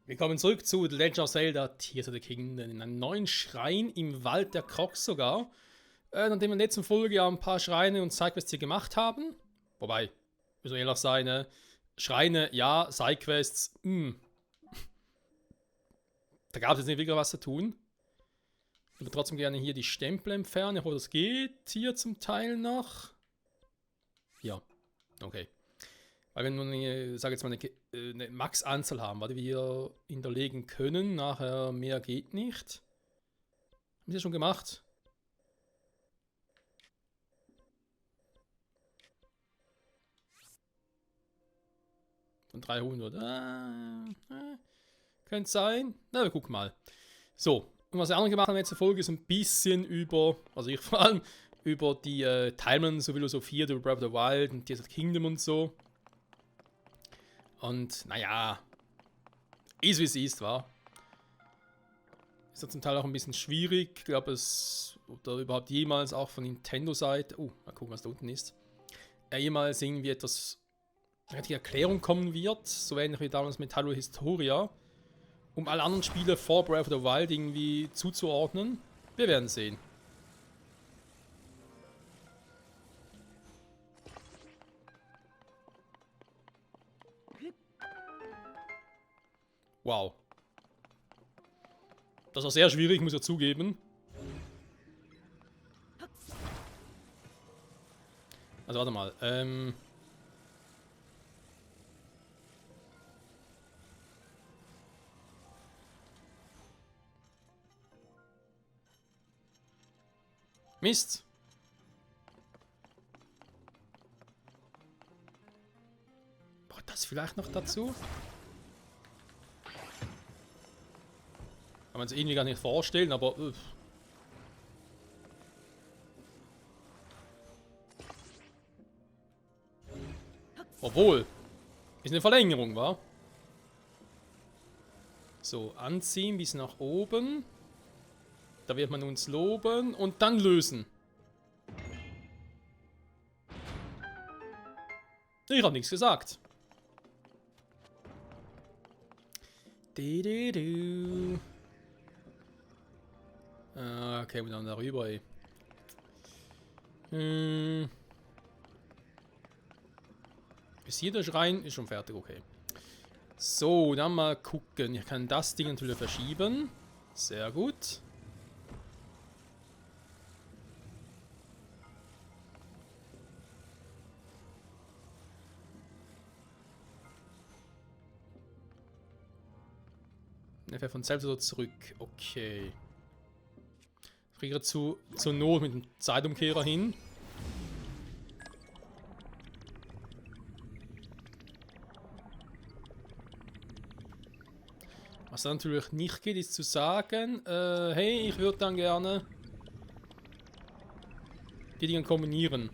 Willkommen zurück zu The Legend of Zelda Tears of the Kingdom, in einem neuen Schrein im Wald der Crocs sogar. Nachdem wir in der letzten Folge ja ein paar Schreine und Sidequests hier gemacht haben, wobei, müssen wir ehrlich sein, ne? Schreine, ja, Sidequests, da gab es jetzt nicht wirklich was zu tun. Ich würde trotzdem gerne hier die Stempel entfernen, ich hoffe, das geht hier zum Teil noch. Ja, okay. Weil wenn wir eine, sag jetzt mal, eine Max-Anzahl haben, was wir hinterlegen können, nachher mehr geht nicht. Haben Sie das schon gemacht? Von 300. Könnte sein. Na, wir gucken mal. So, und was wir anderen gemacht haben in der letzten Folge ist ein bisschen über, also ich vor allem, über die Timeline-Philosophie über Breath of the Wild und Tears of the Kingdom und so. Und naja, ist wie es ist, war. Ist ja zum Teil auch ein bisschen schwierig. Ich glaube, es, oder überhaupt jemals auch von Nintendo-Seite, mal gucken, was da unten ist, jemals irgendwie etwas, die Erklärung kommen wird, so ähnlich wie damals mit Hyrule Historia, um alle anderen Spiele vor Breath of the Wild irgendwie zuzuordnen. Wir werden sehen. Wow. Das war sehr schwierig, muss ich zugeben. Also warte mal, Mist. Braucht das vielleicht noch dazu? Kann man sich irgendwie gar nicht vorstellen, aber... Obwohl, ist eine Verlängerung, wa? So, anziehen bis nach oben. Da wird man uns loben und dann lösen. Ich habe nichts gesagt. Okay, wir dann darüber, ey. Bis hier der Schrein ist schon fertig, okay. So, dann mal gucken. Ich kann das Ding natürlich verschieben. Sehr gut. Er fährt von selbst wieder zurück. Okay. Ich kriege zur Not mit dem Zeitumkehrer hin. Was natürlich nicht geht, ist zu sagen, hey, ich würde dann gerne die Dinge kombinieren.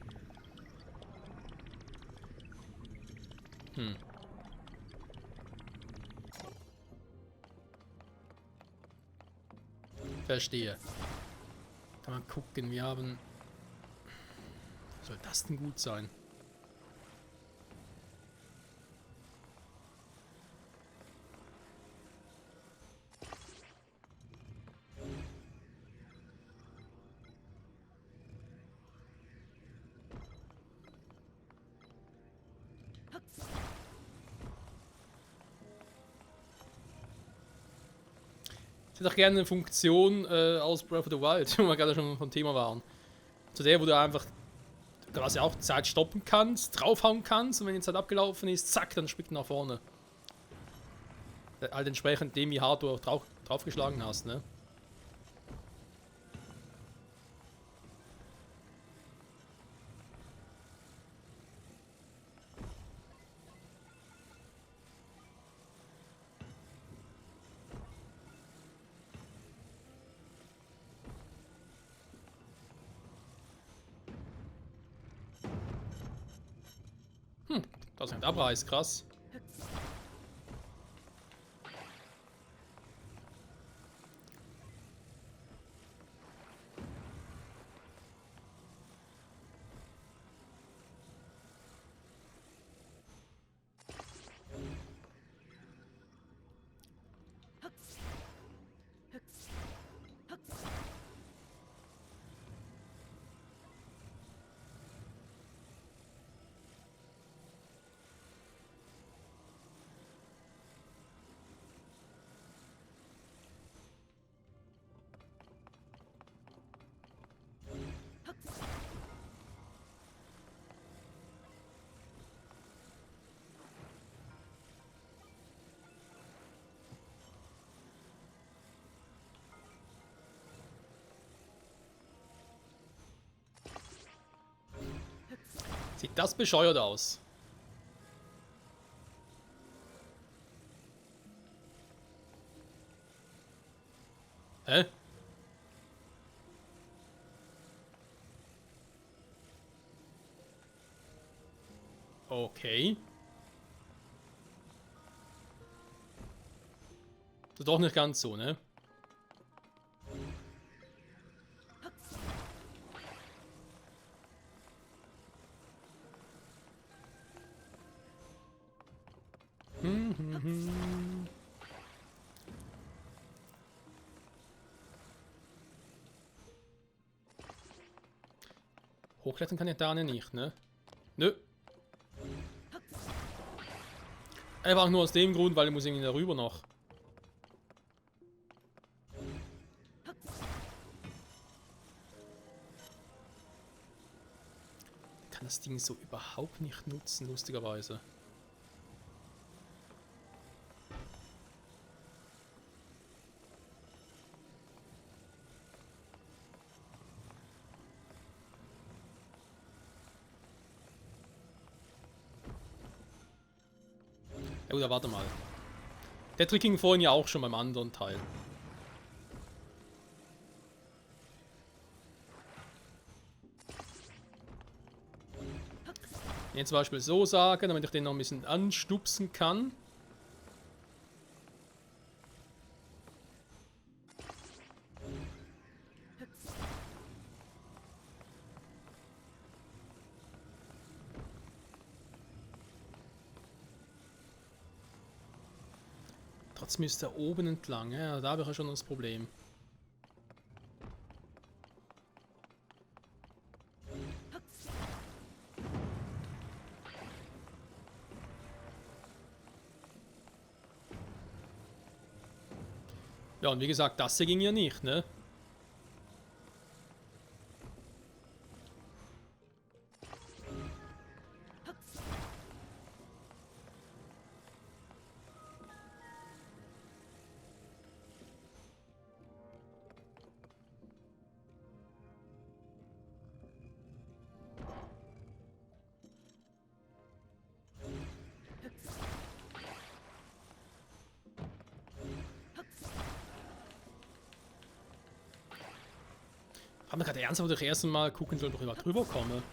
Verstehe. Kann man gucken, wir haben... Soll das denn gut sein? Ich hätte auch gerne eine Funktion aus Breath of the Wild, wo wir gerade schon vom Thema waren. Zu der, wo du einfach quasi auch Zeit stoppen kannst, draufhauen kannst und wenn die Zeit abgelaufen ist, zack, dann springt nach vorne. Halt entsprechend dem, wie hart du auch draufgeschlagen hast, ne? Das ist ein Abreiß, krass. Sieht das bescheuert aus? Hä? Okay. Das ist doch nicht ganz so, ne? Hochklettern kann ich da nicht, ne? Nö. Einfach nur aus dem Grund, weil ich muss irgendwie darüber noch. Ich kann das Ding so überhaupt nicht nutzen, lustigerweise. Ja, oder warte mal. Der Trick ging vorhin ja auch schon beim anderen Teil. Jetzt zum Beispiel so sagen, damit ich den noch ein bisschen anstupsen kann. Trotzdem ist er oben entlang, ja, da habe ich ja schon das Problem. Ja, und wie gesagt, das hier ging ja nicht, ne? Haben wir gerade ernsthaft das erste Mal gucken sollen, ob ich überhaupt drüber komme.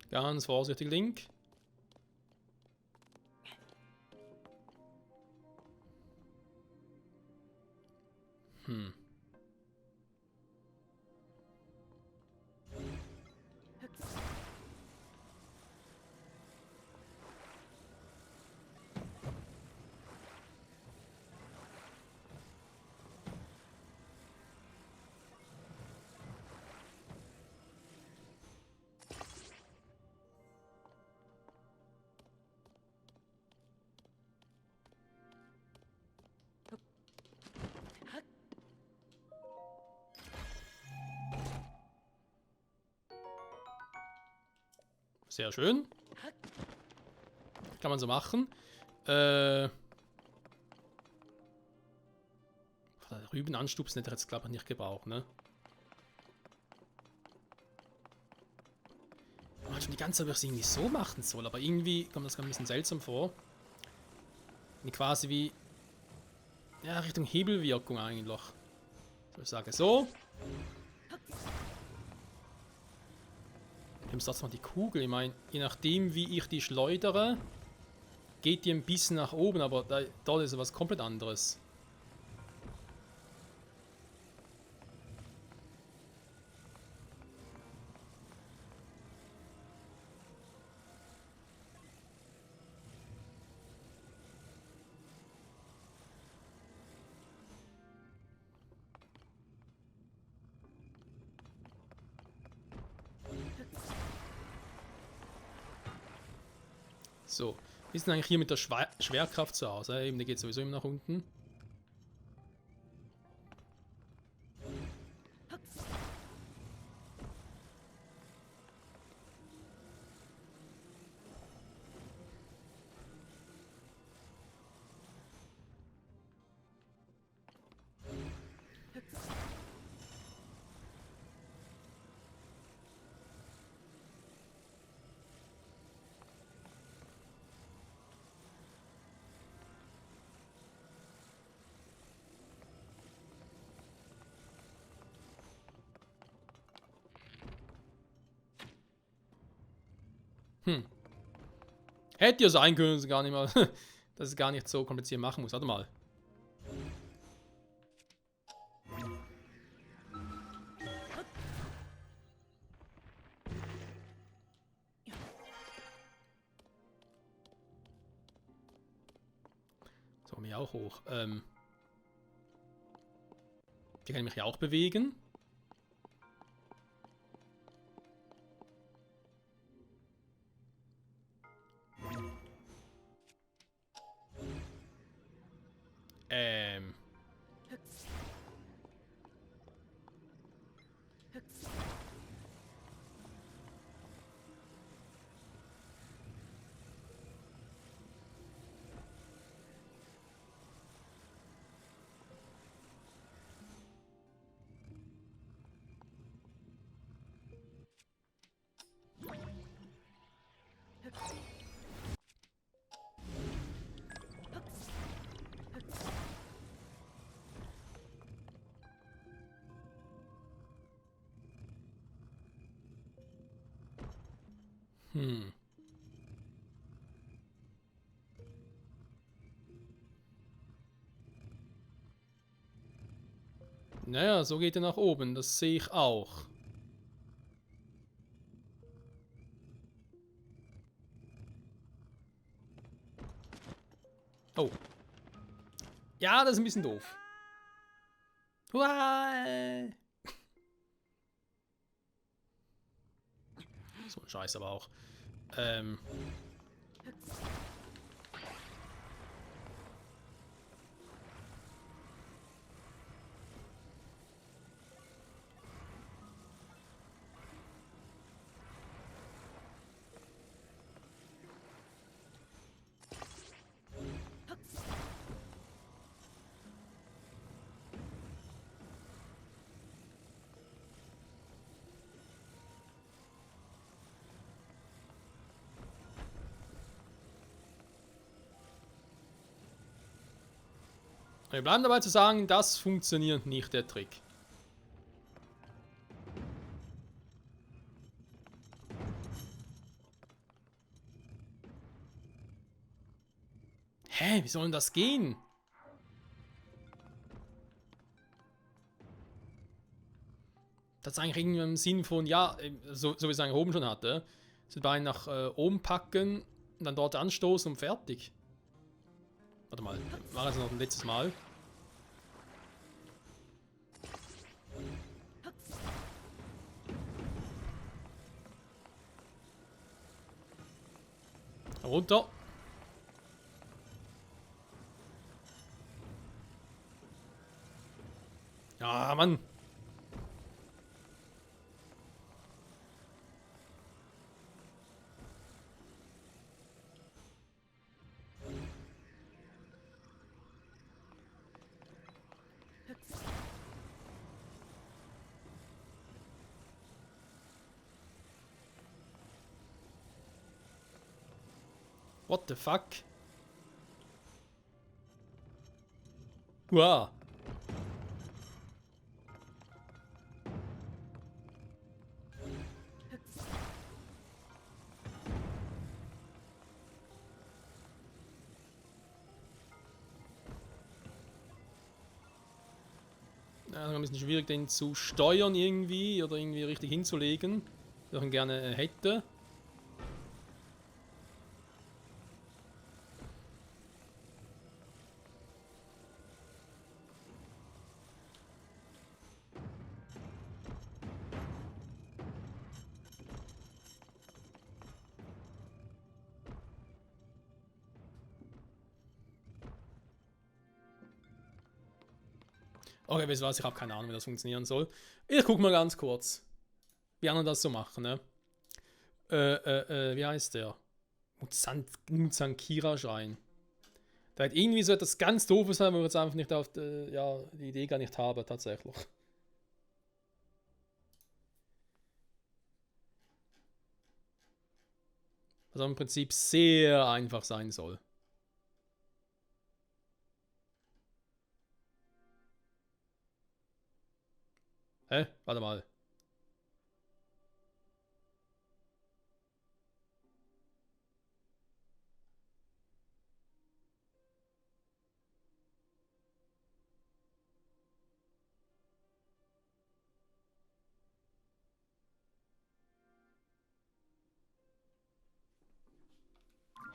Ganz vorsichtig, Link. Hm. Sehr schön. Kann man so machen. Rüben anstupsen hätte ich jetzt, glaube ich, nicht gebraucht, ne? Ich meine schon die ganze Zeit, ob ich es irgendwie so machen soll, aber irgendwie kommt das ein bisschen seltsam vor. Und quasi wie. Ja, Richtung Hebelwirkung eigentlich. So, ich sage so. Nimmst das mal die Kugel. Ich meine, je nachdem, wie ich die schleudere, geht die ein bisschen nach oben, aber dort ist was komplett anderes. So, wir sind eigentlich hier mit der Schwerkraft zu Hause. Eben, die geht sowieso immer nach unten. Hm. Hätte ja sein können, dass es gar nicht mal, dass es gar nicht so kompliziert machen muss. Warte mal. So, mir auch hoch. Die kann ich mich ja auch bewegen. Ähm. Hm. Naja, so geht er nach oben. Das sehe ich auch. Oh. Ja, das ist ein bisschen doof. Uah. So ein Scheiß aber auch. Wir bleiben dabei zu sagen, das funktioniert nicht, der Trick. Hä, wie soll denn das gehen? Das ist eigentlich irgendwie im Sinn von, ja, so wie es eigentlich oben schon hatte. Das Bein nach oben packen, und dann dort anstoßen und fertig. Warte mal, war das noch ein letztes Mal? Runter. Ja, Mann. What the fuck? Wow. Ja, ein bisschen schwierig, den zu steuern irgendwie oder irgendwie richtig hinzulegen. Was ich ihn gerne hätte. Okay, weißt du was, ich habe keine Ahnung, wie das funktionieren soll. Ich guck mal ganz kurz, wie andere das so machen, ne? Wie heißt der? Mutsankira-Schrein. Da hat irgendwie so etwas ganz Doofes sein, wo ich jetzt einfach nicht auf die, ja, die Idee gar nicht habe, tatsächlich. Was im Prinzip sehr einfach sein soll. Hä? Warte mal.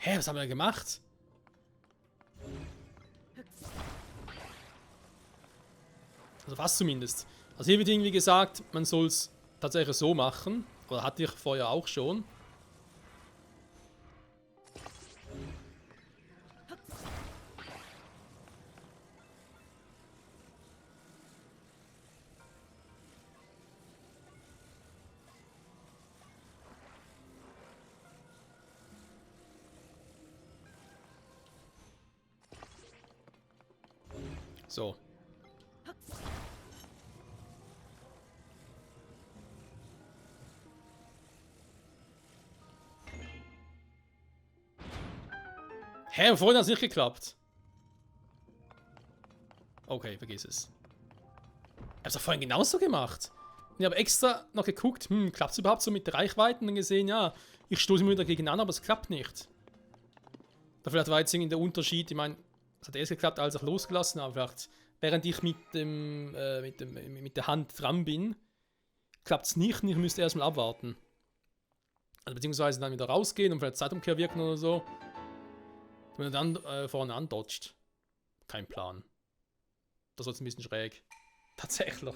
Hä, was haben wir gemacht? Also was zumindest. Also hier wird irgendwie gesagt, man soll es tatsächlich so machen. Oder hatte ich vorher auch schon. So. Hä, vorhin hat es nicht geklappt. Okay, vergiss es. Ich hab's doch vorhin genauso gemacht. Und ich habe extra noch geguckt, klappt es überhaupt so mit der Reichweite? Und dann gesehen, ja, ich stoße immer wieder gegen an, aber es klappt nicht. Da vielleicht war jetzt irgendwie der Unterschied, ich meine, es hat erst geklappt, als ich losgelassen habe. Vielleicht, während ich mit der Hand dran bin, klappt es nicht und ich müsste erstmal abwarten. Also beziehungsweise dann wieder rausgehen und vielleicht Zeitumkehr wirken oder so. Wenn er dann vorne andodgt. Kein Plan. Das wird ein bisschen schräg. Tatsächlich.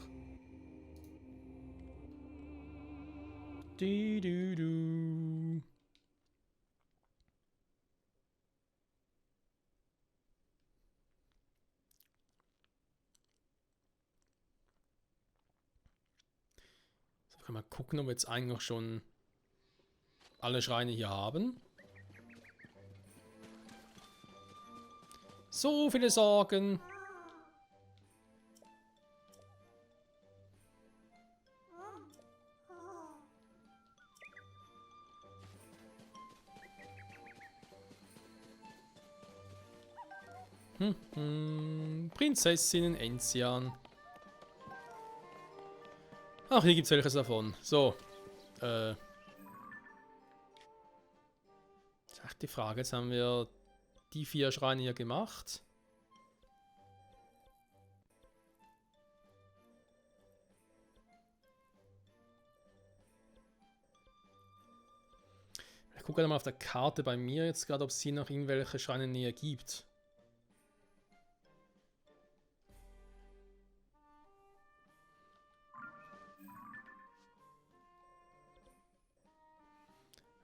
Du. So, können wir mal gucken, ob wir jetzt eigentlich schon alle Schreine hier haben. So viele Sorgen. Prinzessinnen Enzian. Ach, hier gibt es welches davon. So. Ist echt die Frage. Jetzt haben wir die 4 Schreine hier gemacht. Ich gucke mal auf der Karte bei mir jetzt gerade, ob es hier noch irgendwelche Schreine näher gibt.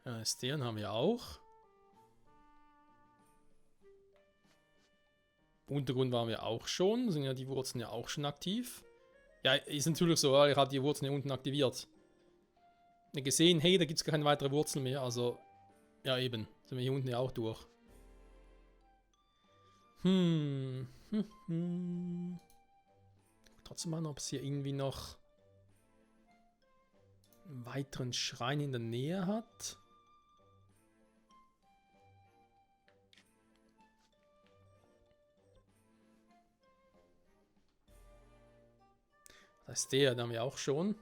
Ja, Stern haben wir auch. Untergrund waren wir auch schon. Sind ja die Wurzeln ja auch schon aktiv. Ja, ist natürlich so, ich habe die Wurzeln hier unten aktiviert. Ich gesehen, hey, da gibt es gar keine weitere Wurzel mehr. Also, ja eben. Sind wir hier unten ja auch durch. Trotzdem mal, ob es hier irgendwie noch einen weiteren Schrein in der Nähe hat. Das heißt, den haben wir auch schon.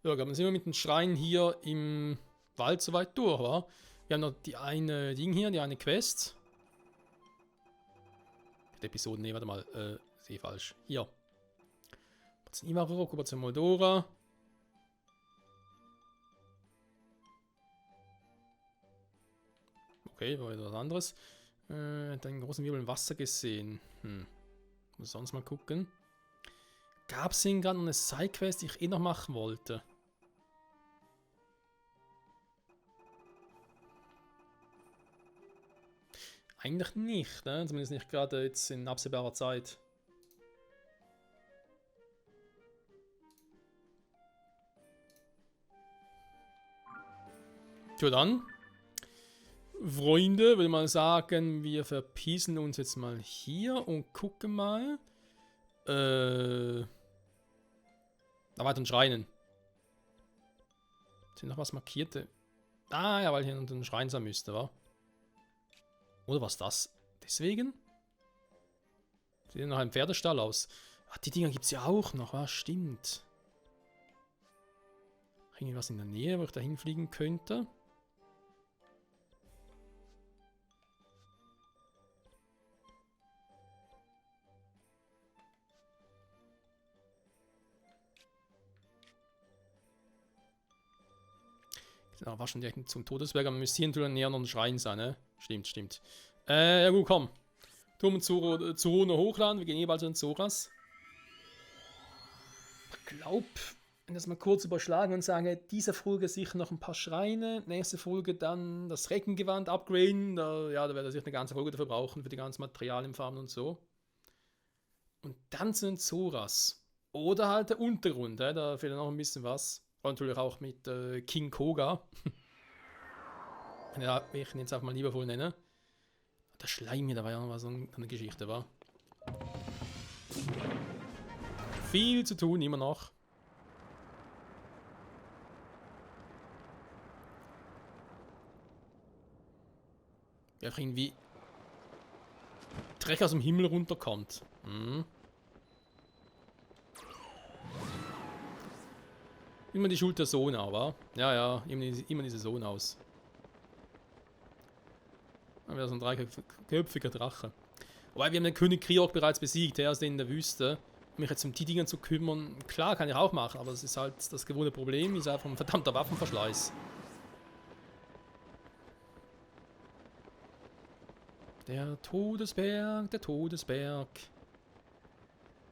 Ja, dann sind wir mit dem Schrein hier im Wald soweit durch, wa? Wir haben noch die eine Ding hier, die eine Quest. Die Episoden, nee, warte mal, sehe falsch. Hier. Operation Imarok, Operation Moldora. Okay, war wieder was anderes. Den großen Wirbel im Wasser gesehen. Muss sonst mal gucken. Gab es hier gerade noch eine Sidequest, die ich eh noch machen wollte? Eigentlich nicht, ne? Zumindest nicht gerade jetzt in absehbarer Zeit. Tja dann, Freunde, würde mal sagen, wir verpieseln uns jetzt mal hier und gucken mal. Da weiteren Schreinen. Sind noch was markierte? Ah, ja, weil hier unter den Schrein sein müsste, wa? Oder was das? Deswegen? Sieht nach einem Pferdestall aus. Ach, die Dinger gibt es ja auch noch, was? Stimmt. Irgendwas in der Nähe, wo ich da hinfliegen könnte? Ja, war schon direkt zum Todesberg, aber müsste hier natürlich näher noch ein Schrein sein, ne? Stimmt, stimmt. Ja gut, komm. Turm und Zoro hochladen, wir gehen eh bald zu den Zoras. Ich glaube, wenn das mal kurz überschlagen und sagen, diese Folge sicher noch ein paar Schreine, nächste Folge dann das Reckengewand upgraden, da werde ich sicher eine ganze Folge dafür brauchen, für die ganzen Materialien farmen und so. Und dann zu den Zoras. Oder halt der Untergrund, da fehlt noch ein bisschen was. Und natürlich auch mit King Koga. Ja, ich ihn jetzt einfach mal liebevoll nenne. Der Schleim hier, da war ja noch was so eine Geschichte, war. Viel zu tun, immer noch. Wie einfach irgendwie Dreck aus dem Himmel runterkommt. Hm. Immer die Schuld der Sohn, aber. Ja, immer diese Sohn aus. Dann wäre so ein dreiköpfiger Drache. Wobei wir haben den König Kriok bereits besiegt, er ist in der Wüste. Mich jetzt um die Dinge zu kümmern, klar, kann ich auch machen, aber es ist halt das gewohnte Problem, ist einfach ein verdammter Waffenverschleiß. Der Todesberg, der Todesberg.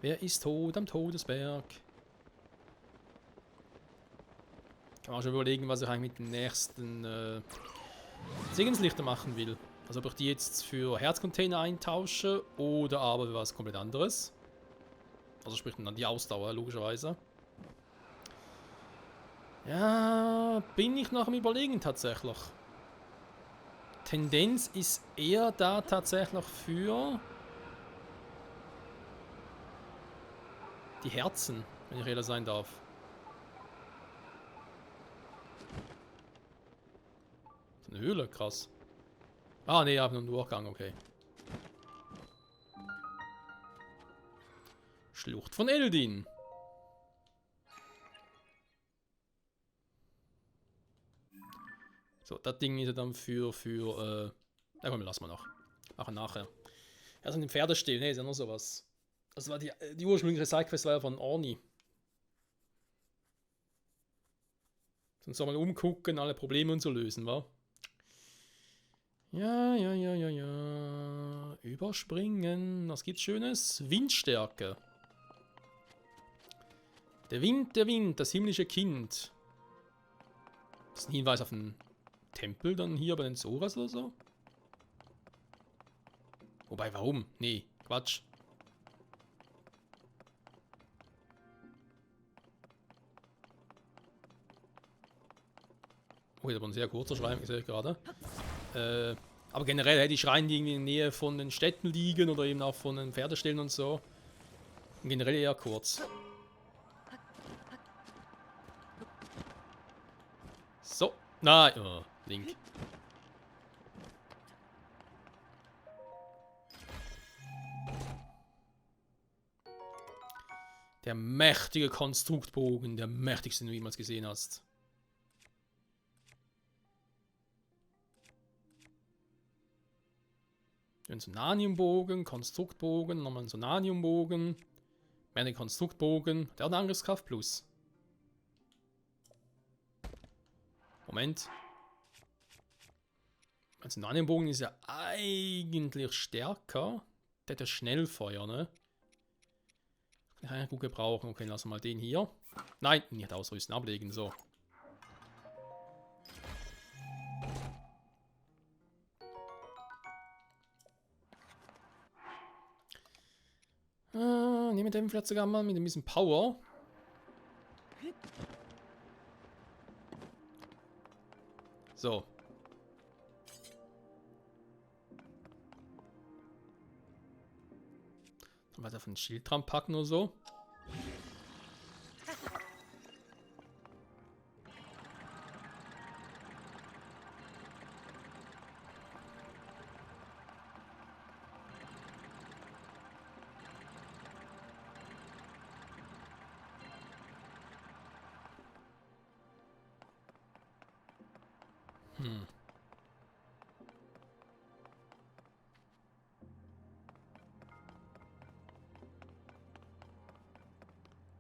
Wer ist tot am Todesberg? Kann man auch schon überlegen, was ich eigentlich mit den nächsten Segenslichter machen will. Also ob ich die jetzt für Herzcontainer eintausche oder aber für was komplett anderes. Also sprich dann die Ausdauer, logischerweise. Ja, bin ich noch am Überlegen tatsächlich. Tendenz ist eher da tatsächlich für die Herzen, wenn ich ehrlich sein darf. So eine Höhle, krass. Ah, ne, ich habe nur einen Durchgang, okay. Schlucht von Eldin. So, das Ding ist ja dann ja komm, lassen wir noch. Nachher. Also den Pferdestall, ne, ist ja noch sowas. Das war die ursprüngliche Sidequest war ja von Orni. Sonst soll man umgucken, alle Probleme und so lösen, wa? Ja. Überspringen. Was gibt's Schönes? Windstärke. Der Wind, das himmlische Kind. Das ist ein Hinweis auf einen Tempel dann hier bei den Zoras oder so? Wobei, warum? Nee, Quatsch. Oh, hier ist aber ein sehr kurzer Schrein, sehe ich gerade. Aber generell, die Schreine, die irgendwie in der Nähe von den Städten liegen oder eben auch von den Pferdeställen und so. Generell eher kurz. So. Nein, oh, Link. Der mächtige Konstruktbogen, der mächtigste, den du jemals gesehen hast. Ein Sonaniumbogen, Konstruktbogen, nochmal ein Sonaniumbogen. Mehr Konstruktbogen, der hat eine Angriffskraft plus. Moment. Ein Sonaniumbogen ist ja eigentlich stärker. Der hat ja Schnellfeuer, ne? Kann ich eigentlich gut gebrauchen. Okay, lassen wir mal den hier. Nein, nicht ausrüsten, ablegen, so. Nehmen wir den vielleicht sogar mal mit ein bisschen Power. So. Dann weiter von Schild dran packen oder so.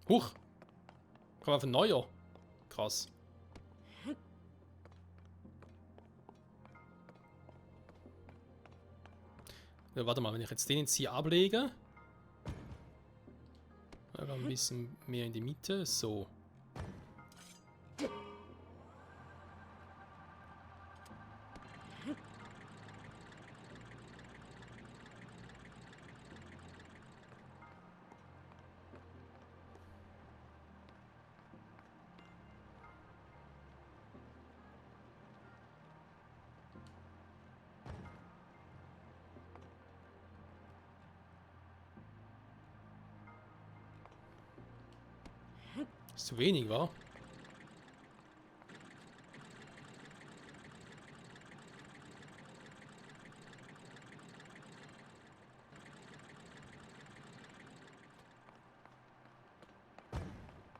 Huch. Kann man von neuer. Krass. Ja, warte mal, wenn ich jetzt den jetzt hier ablege. Aber ein bisschen mehr in die Mitte. So. Ist zu wenig, wa?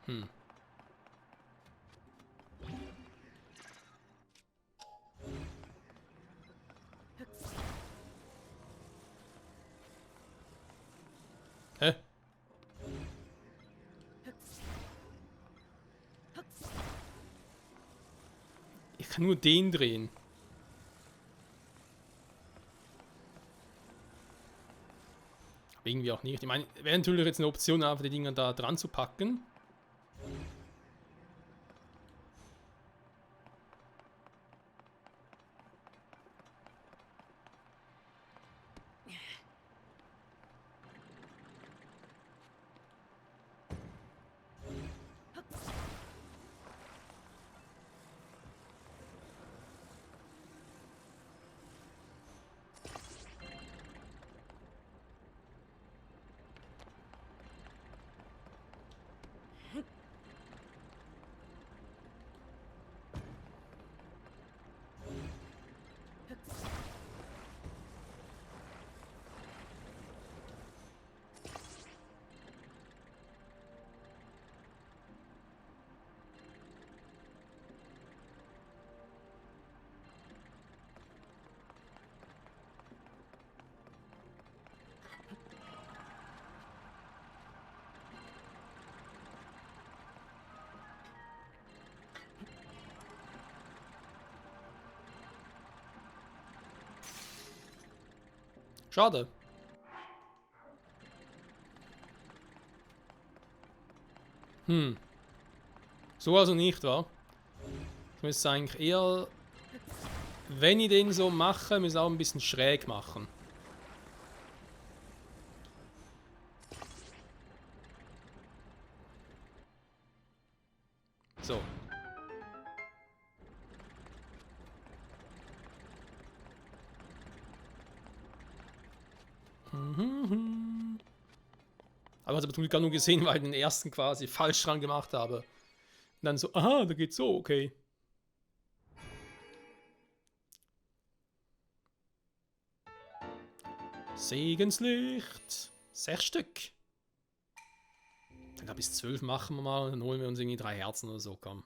Hm. Hä? Ich kann nur den drehen. Aber irgendwie auch nicht. Ich meine, wäre natürlich jetzt eine Option, einfach die Dinger da dran zu packen. Schade. Hm. So also nicht, wa? Ich müsste eigentlich eher, wenn ich den so mache, müsste ich auch ein bisschen schräg machen. So. Aber ich habe zum Glück gar nur gesehen, weil ich den ersten quasi falsch dran gemacht habe. Und dann so, aha, da geht's so, okay. Segenslicht. 6 Stück. Dann bis 12 machen wir mal und dann holen wir uns irgendwie 3 Herzen oder so, komm.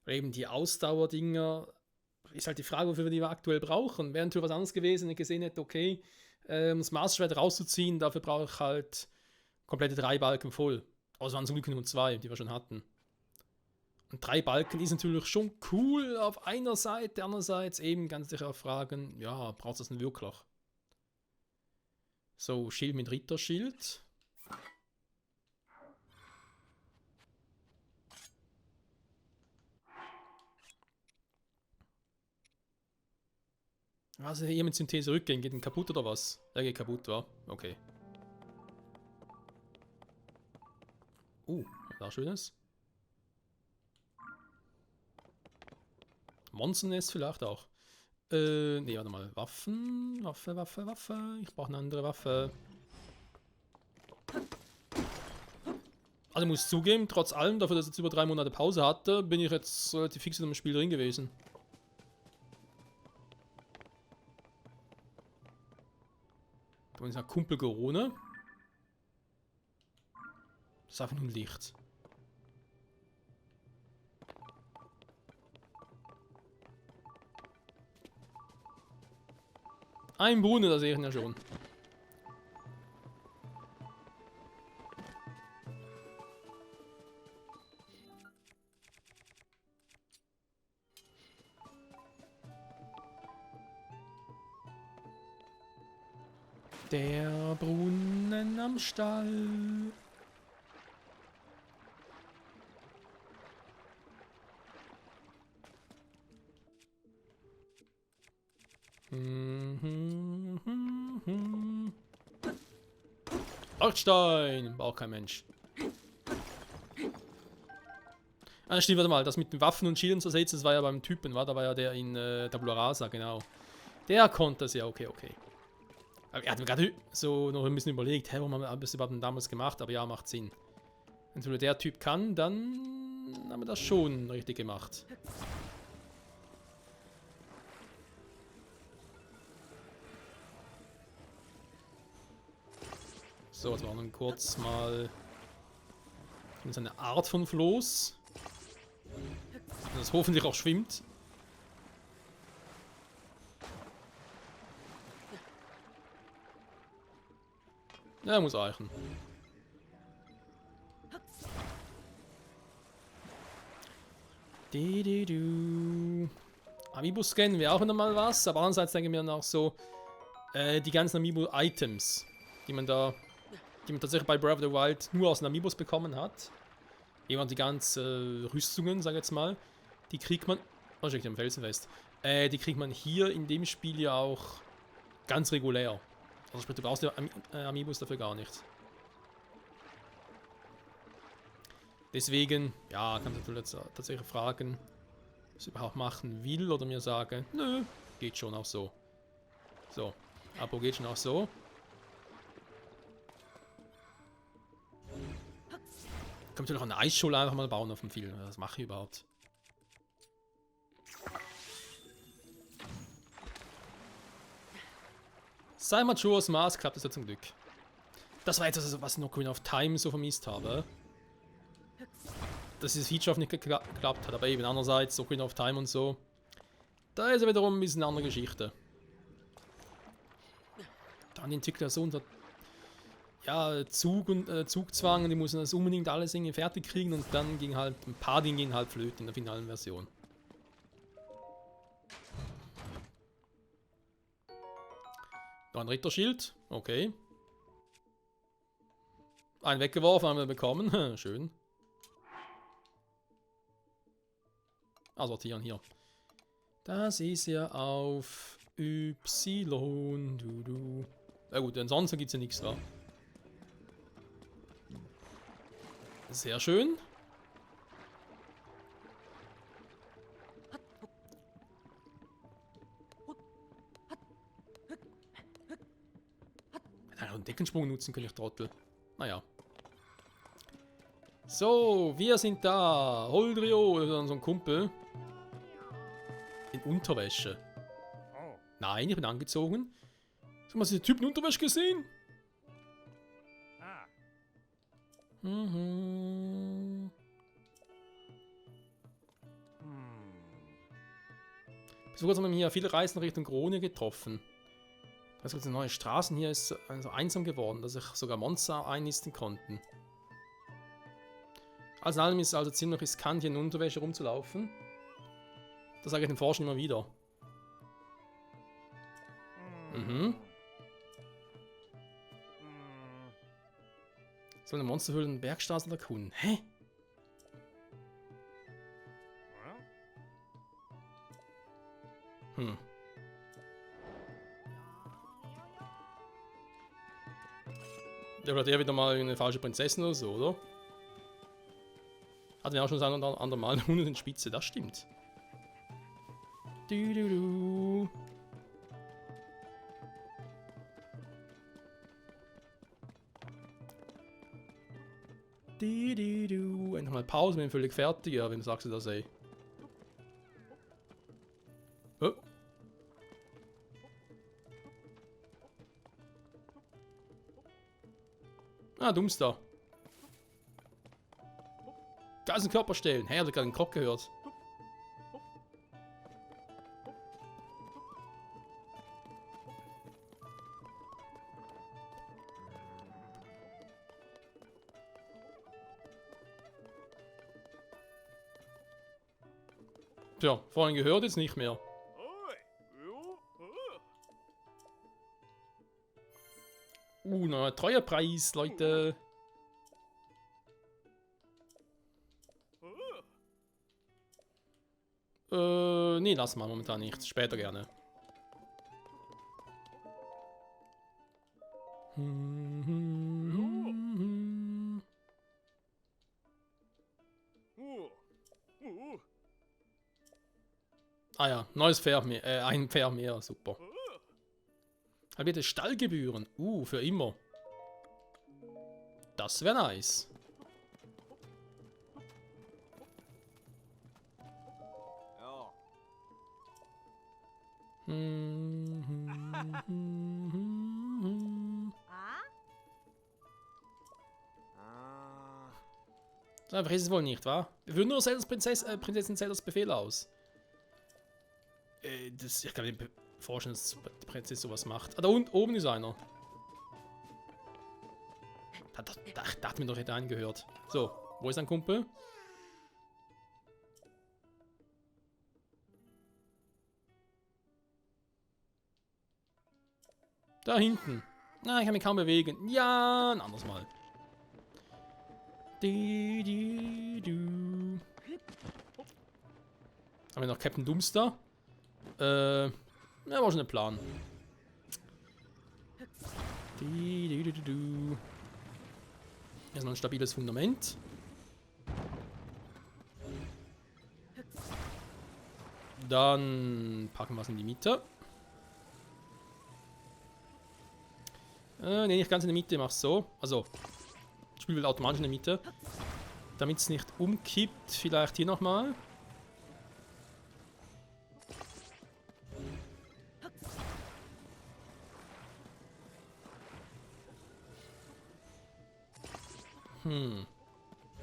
Weil eben die Ausdauerdinger ist halt die Frage, wofür wir die aktuell brauchen. Wäre natürlich was anderes gewesen, wenn ich gesehen hätte, okay, um das Maßschwert rauszuziehen, dafür brauche ich halt komplette 3 Balken voll. Aber es waren zum Glück nur 2, die wir schon hatten. Und 3 Balken ist natürlich schon cool auf einer Seite, andererseits eben ganz sicher auch fragen, ja, braucht es das denn wirklich? So, Schild mit Ritterschild. Also hier mit Synthese rückgehen, geht denn kaputt oder was? Der geht kaputt, war. Okay. Da schönes. Monsternest vielleicht auch. Nee, warte mal. Waffen. Waffe. Ich brauche eine andere Waffe. Also ich muss zugeben, trotz allem, dafür, dass ich jetzt über 3 Monate Pause hatte, bin ich jetzt relativ fix in dem Spiel drin gewesen. Da ist ein Kumpel Corona. Das ist einfach nur ein Licht. Ein Brunnen, da sehe ich ihn ja schon. Der Brunnen am Stall. Leuchtstein! Braucht kein Mensch. Ah, stimmt, warte mal. Das mit den Waffen und Schilden zu ersetzen, das war ja beim Typen, war? Da war ja der in Tabula Rasa, genau. Der konnte es ja, okay, okay. Aber er hat mir gerade so noch ein bisschen überlegt, hä, warum haben wir das überhaupt damals gemacht? Aber ja, macht Sinn. Wenn so der Typ kann, dann haben wir das schon richtig gemacht. So, jetzt machen wir kurz mal so eine Art von Floß. Das hoffentlich auch schwimmt. Ja, muss reichen. Amiibo scannen wäre auch wieder mal was, aber andererseits denke ich mir auch so, die ganzen Amiibo-Items, die man tatsächlich bei Breath of the Wild nur aus den Amiibos bekommen hat. Jemand die ganzen Rüstungen, sag ich jetzt mal, die kriegt man. Oh, steckt am Felsen fest. Die kriegt man hier in dem Spiel ja auch ganz regulär. Also sprich, du brauchst ja Amiibos dafür gar nicht. Deswegen, ja, kann man natürlich jetzt tatsächlich fragen, was ich überhaupt machen will oder mir sagen, nö, geht schon auch so. So, Abo geht schon auch so. Ich kann natürlich auch eine Eisschule einfach mal bauen auf dem Film. Was mache ich überhaupt? Sei Majora's Mask klappt es ja zum Glück. Das war etwas, was ich noch Ocarina of Time so vermisst habe. Dass dieses Feature auch nicht geklappt hat, aber eben andererseits Ocarina of Time und so. Da ist ja wiederum ein bisschen eine andere Geschichte. Dann die Entwickler so unter Zugzwang, die mussten das unbedingt alles irgendwie fertig kriegen und dann ging halt ein paar Dinge gingen halt flöten in der finalen Version. Da ein Ritterschild, okay. Einen weggeworfen, haben wir bekommen, schön. Ah, sortieren hier. Das ist ja auf Y, Na gut, ansonsten gibt es ja nichts, wa? Sehr schön. Hätte einen Deckensprung nutzen können, ich Trottel. Naja. So, wir sind da. Holdrio, unser Kumpel. In Unterwäsche. Nein, ich bin angezogen. Hast du mal diesen Typen in Unterwäsche gesehen? Mhm. Bis vor kurzem haben wir hier viele Reisen Richtung Gronia getroffen. Das ist neue Straßen hier ist so einsam geworden, dass sich sogar Monster einnisten konnten. Alles in allem ist es also ziemlich riskant, hier in Unterwäsche rumzulaufen. Das sage ich den Forschern immer wieder. Mhm. Soll eine Monsterhöhle in Bergstraßen erkunden? Hä? Hm. Der wird ja wieder mal eine falsche Prinzessin oder so, oder? Hatten wir auch schon das ein oder andere Mal eine Hunde in Spitze, das stimmt. Du. Endlich mal Pause, bin völlig fertig. Ja, wem sagst du das, ey? Oh. Ah, Dummster. Ganzen Körper stellen. Hey, hat gerade einen Krog gehört. Tja, vorhin gehört, jetzt nicht mehr. Treuepreis, Leute. Nee, lassen wir momentan nicht. Später gerne. Ah ja, neues Pferd mehr, ein Pferd mehr, super. Halbierte Stallgebühren. Für immer. Das wäre nice. So einfach ist es wohl nicht, wa? Wir führen nur Zeldas Prinzessin Zeldas Befehl aus. Ich kann mir vorstellen, dass die Prinzessin sowas macht. Ah, da unten oben ist einer. Da hat mir doch hätte angehört. So, wo ist ein Kumpel? Da hinten. Na, ich kann mich kaum bewegen. Ja, ein anderes Mal. Haben wir noch Captain Doomster? Ja, war schon ein Plan. Erstmal ein stabiles Fundament. Dann packen wir es in die Mitte. Ne, nicht ganz in der Mitte, mach's so. Also, das Spiel will automatisch in der Mitte. Damit es nicht umkippt, vielleicht hier nochmal.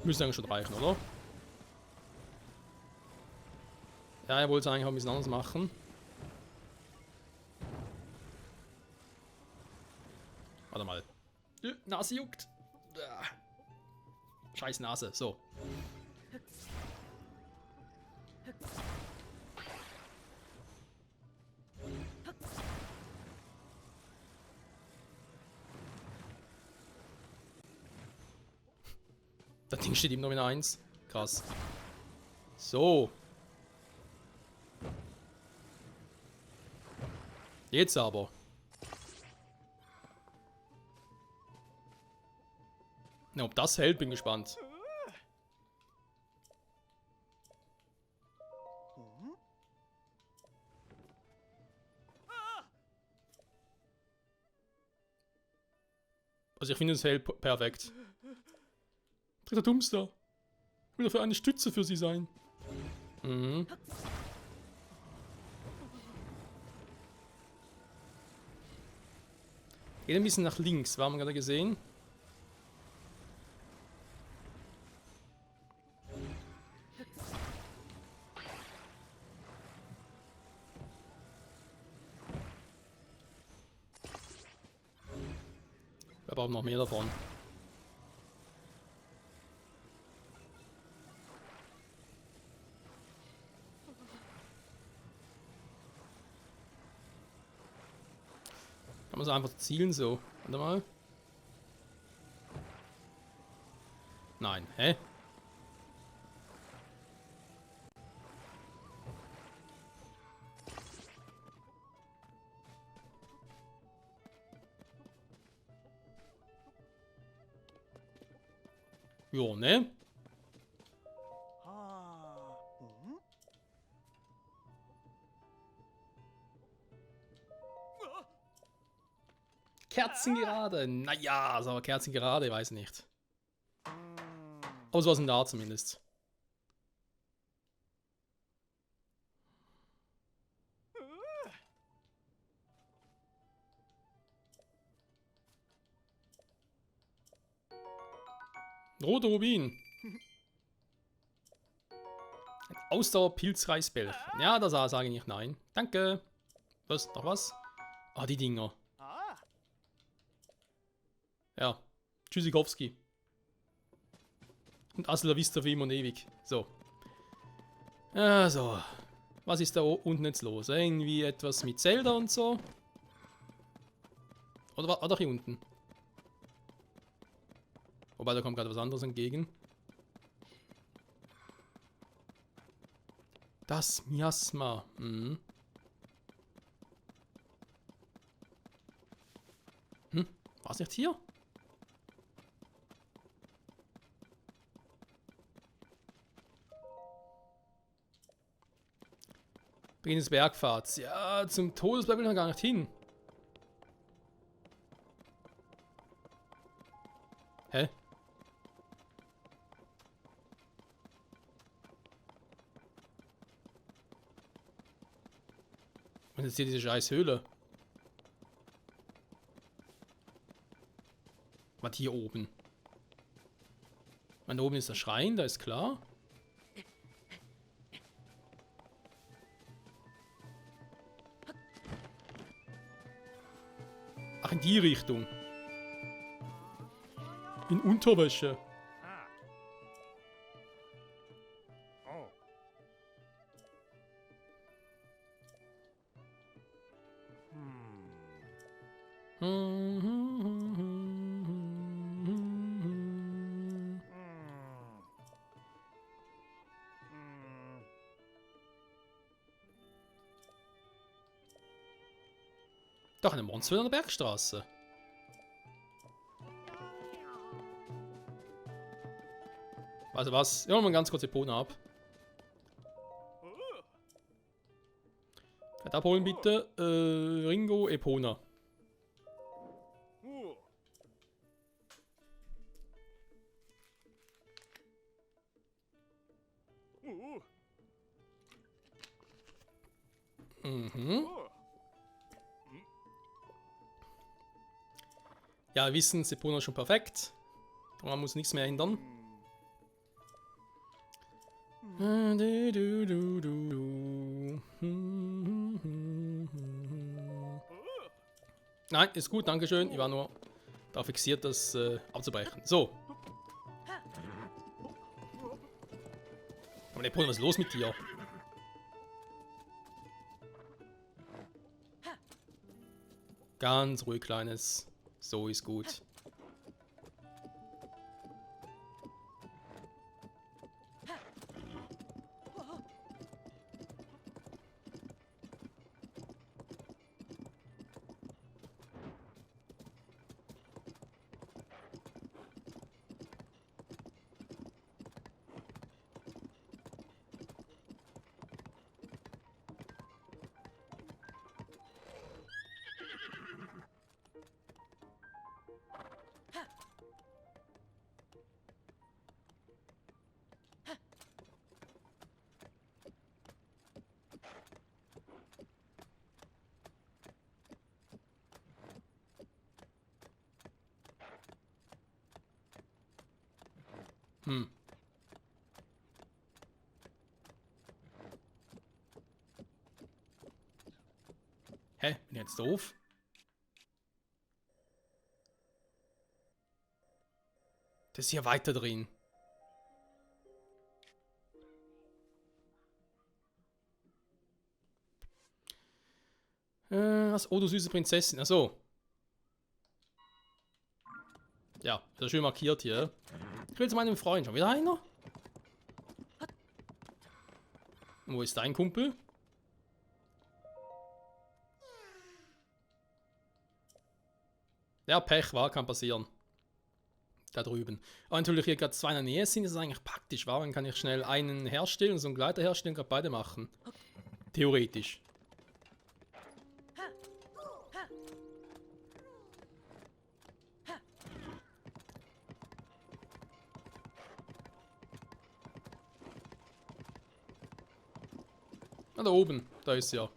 Müsste eigentlich schon reichen, oder? Ja, er wollte es eigentlich auch ein bisschen anders machen. Warte mal. Nase juckt. Scheiß Nase. So. Das Ding steht ihm noch in 1. Krass. So. Jetzt aber. Na, ob das hält, bin gespannt. Also ich finde es hält perfekt. Dritter Dumpster. Will dafür eine Stütze für sie sein. Mhm. Geht ein bisschen nach links, war man gerade gesehen. Wir brauchen noch mehr davon. Kann man so einfach zielen so. Warte mal. Nein, hä? Jo, ne? Kerzengerade. Naja, ist aber Kerzengerade, ich weiß nicht. Aber so was in da zumindest. Roter Rubin. Ein Ausdauer-Pilzreisbell. Ja, da sage ich nicht nein. Danke. Was? Noch was? Ah, die Dinger. Ja. Tschüssikowski. Und Hasta la Vista für immer und ewig. So. Also. Was ist da unten jetzt los? Irgendwie etwas mit Zelda und so? Oder hier unten? Wobei, da kommt gerade was anderes entgegen. Das Miasma. Mhm. War's nicht hier? Beginn des Bergpfads. Ja, zum Todesberg will ich noch gar nicht hin. Hä? Und jetzt hier diese scheiß Höhle. Was hier oben? Da oben ist der Schrein, da ist klar. Ach, in die Richtung. In Unterwäsche. Doch, eine Monster an der Bergstraße. Also was? Ja, mal ganz kurz Epona ab. Fett abholen bitte. Ringo Epona. Mhm. Ja, wir wissen, Epona ist schon perfekt. Man muss nichts mehr ändern. Nein, ist gut, dankeschön. Ich war nur da fixiert, das abzubrechen. So. Aber Epona, was ist los mit dir? Ganz ruhig, Kleines. So ist gut. Hm. Hä? Bin ich jetzt doof? Das ist hier weiter drin. Was? Oh, du süße Prinzessin. Achso. Ja, das ist schön markiert hier. Ich will zu meinem Freund. Schon wieder einer? Und wo ist dein Kumpel? Ja, Pech war, kann passieren. Da drüben. Aber natürlich hier gerade zwei in der Nähe sind, ist eigentlich praktisch, war. Dann kann ich schnell einen herstellen und so einen Gleiter herstellen und gerade beide machen. Theoretisch. Ah, da oben. Da ist sie ja.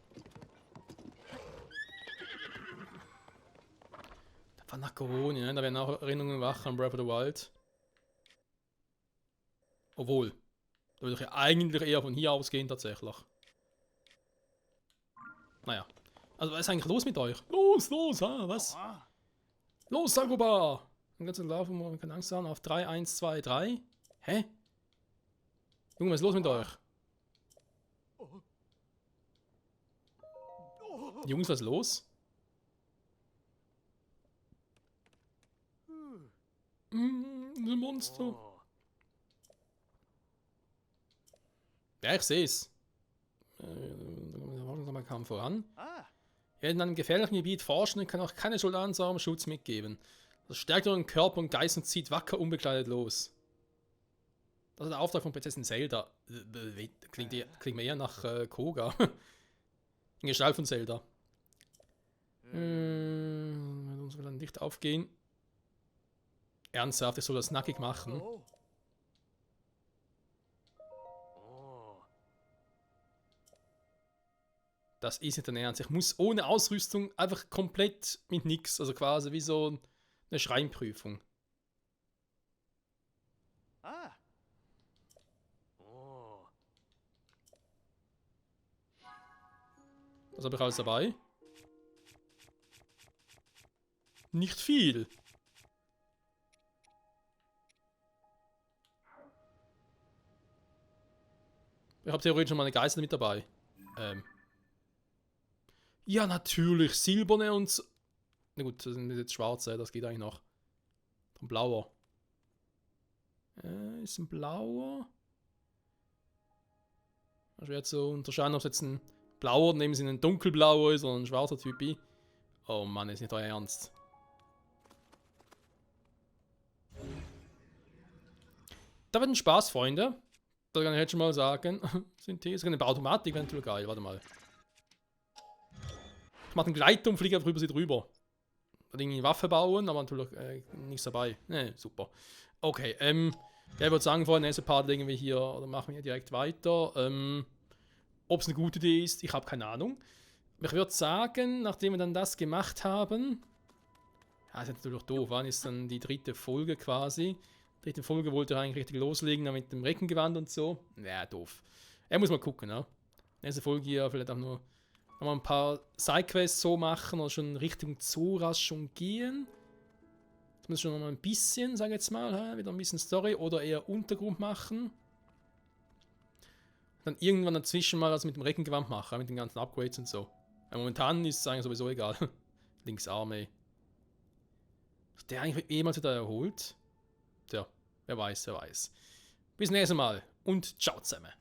Da war nach Corona, ne? Da werden auch Erinnerungen wach an Breath of the Wild. Obwohl. Da würde ich ja eigentlich eher von hier ausgehen, tatsächlich. Naja. Also, was ist eigentlich los mit euch? Los, los, ha, was? Los, Sagoba! Dann kannst du laufen, man kann Angst haben auf 3, 1, 2, 3. Hä? Junge, was ist los mit euch? Jungs, was ist los? Ein Monster. Ja, ich sehe es. Man kam voran. Wer in einem gefährlichen Gebiet forschen, kann auch keine Soldaten Schutz mitgeben. Das stärkt euren Körper und Geist und zieht wacker unbekleidet los. Das ist der Auftrag von Prinzessin Zelda. Klingt mir eher nach Koga. In Gestalt von Zelda. Uns will dann nicht aufgehen. Ernsthaft, ich soll das nackig machen. Das ist nicht dein Ernst. Ich muss ohne Ausrüstung einfach komplett mit nix. Also quasi wie so eine Schreinprüfung. Was habe ich alles dabei? Nicht viel. Ich habe theoretisch schon mal eine Geißel mit dabei. Ja, natürlich. Silberne und... Na gut, das sind jetzt schwarze, das geht eigentlich noch. Ein blauer. Ist ein blauer. Schwer zu unterscheiden, ob es jetzt ein blauer, nehmen Sie einen dunkelblauer ist oder ein schwarzer Typi. Oh Mann, ist nicht euer Ernst. Da wird ein Spaß, Freunde. Da kann ich jetzt schon mal sagen. Synthese, eine Automatik wäre natürlich geil. Warte mal. Ich mache einen Gleiter und fliege einfach über sie drüber. Dann irgendwie Waffe bauen, aber natürlich nichts dabei. Ne, super. Okay, ja, ich würde sagen, vor dem nächsten Part legen wir hier, oder machen wir direkt weiter. Ob es eine gute Idee ist, ich habe keine Ahnung. Ich würde sagen, nachdem wir dann das gemacht haben, ja, ist natürlich doof, wann ist dann die dritte Folge quasi. Die dritte Folge wollte ich eigentlich richtig loslegen, mit dem Reckengewand und so. Ja, doof. Er muss mal gucken, ne? Nächste Folge hier vielleicht auch nur noch mal ein paar Sidequests so machen oder schon Richtung Zoras schon gehen. Das muss schon noch mal ein bisschen, sag ich jetzt mal, wieder ein bisschen Story oder eher Untergrund machen. Dann irgendwann dazwischen mal was mit dem Reckengewand machen, mit den ganzen Upgrades und so. Momentan ist es eigentlich sowieso egal. Linksarmee. Ist der eigentlich jemals wieder erholt? Tja, wer weiß, wer weiß. Bis nächstes Mal und ciao zusammen.